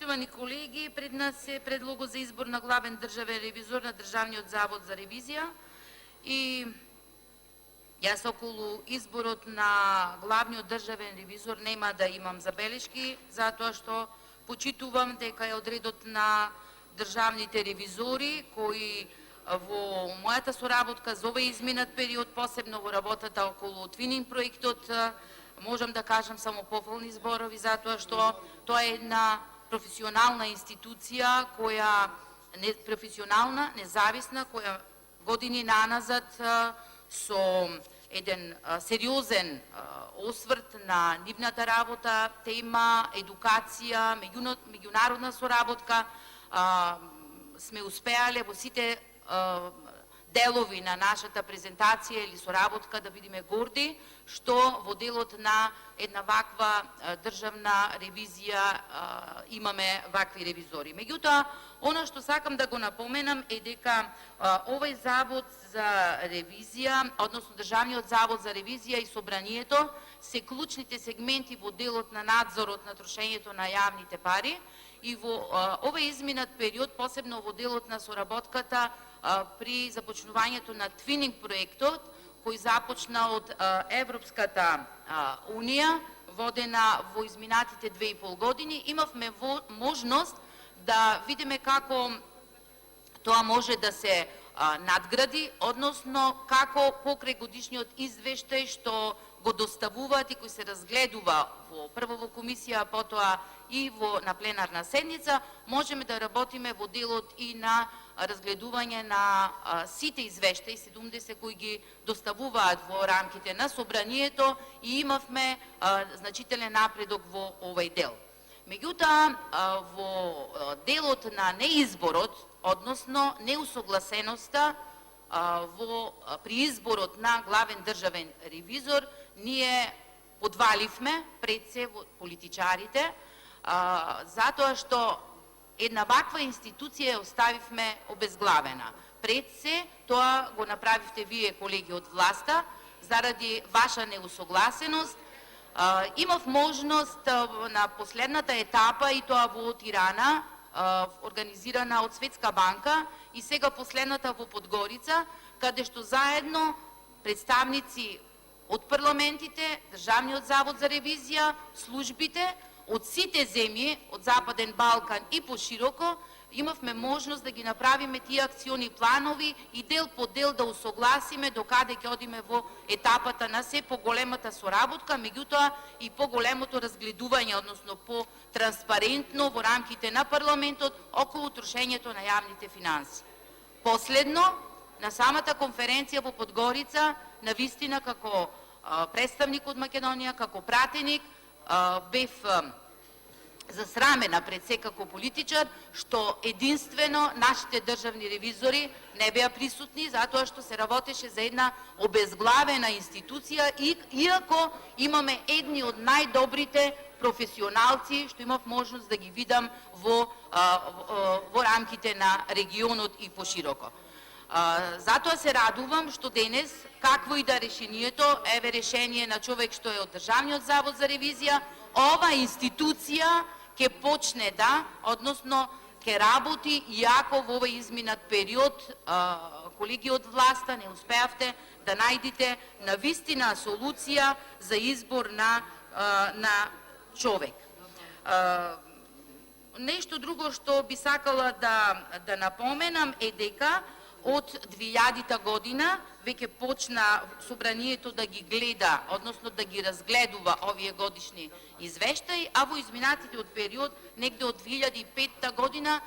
Почитувани колеги, пред нас е предлогот за избор на главен државен ревизор на Државниот завод за ревизија и јас околу изборот на главниот државен ревизор нема да имам забелешки, затоа што почитувам дека е од редот на државните ревизори кои во мојата соработка за овој изминат период, посебно во работата околу твининг проектот, можам да кажам само пофални зборови, затоа што тоа е една професионална институција која професионална, независна, која години наназад со еден сериозен осврт на нивната работа, тема, едукација, меѓународна соработка, сме успеале во сите делови на нашата презентација или соработка да бидеме горди што во делот на една ваква државна ревизија имаме вакви ревизори. Меѓутоа, она што сакам да го напоменам е дека овој завод за ревизија, односно Државниот завод за ревизија и собранието се клучните сегменти во делот на надзорот на трошењето на јавните пари и во овој изминат период, посебно во делот на соработката при започнувањето на твининг проектот, кој започна од Европската Унија, водена во изминатите 2,5 години, имавме можност да видиме како тоа може да се надгради, односно како покрај годишниот извештај што го доставуваат и кој се разгледува прво во комисија, а потоа и на пленарна седница, можеме да работиме во делот и на разгледување на сите извештаи, 70 кои ги доставуваат во рамките на собранието и имавме значителен напредок во овој дел. Меѓутоа, во делот на неизборот, односно неусогласеноста при изборот на главен државен ревизор, ние подваливме пред се политичарите, затоа што една ваква институција ја оставивме обезглавена. Пред се, тоа го направивте вие, колеги од власта, заради ваша неусогласеност. Имав можност на последната етапа, и тоа во Тирана, организирана од Светска банка, и сега последната во Подгорица, каде што заедно представници од парламентите, Државниот завод за ревизија, службите, од сите земји, од Западен Балкан и пошироко, имавме можност да ги направиме тие акциони планови и дел по дел да усогласиме докаде ќе одиме во етапата на се поголемата соработка, меѓутоа и поголемото разгледување, односно по-транспарентно во рамките на парламентот околу трошењето на јавните финанси. Последно, на самата конференција во Подгорица, навистина како представник од Македонија, како пратеник, бев засрамена пред се како политичар, што единствено нашите државни ревизори не беа присутни, затоа што се работеше за една обезглавена институција, иако имаме едни од најдобрите професионалци, што имав можност да ги видам во рамките на регионот и пошироко. Затоа се радувам што денес, какво и да решението, еве решение на човек што е од Државниот завод за ревизија, ова институција ќе почне односно ќе работи, иако во овој изминат период, колеги од власта, не успеавте да најдете навистина солуција за избор на човек. Нешто друго што би сакала да напоменам е дека од 2000 година веќе почна собранието да ги гледа, односно да ги разгледува овие годишни извештаи, а во изминатите од период, негде од 2005 година,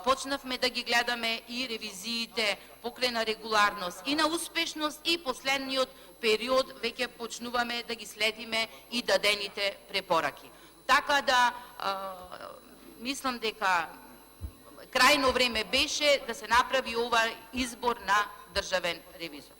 почнавме да ги гледаме и ревизиите покрај на регуларност и на успешност, и последниот период веќе почнуваме да ги следиме и дадените препораки. Така да мислам дека крајно време беше да се направи ова избор на државен ревизор.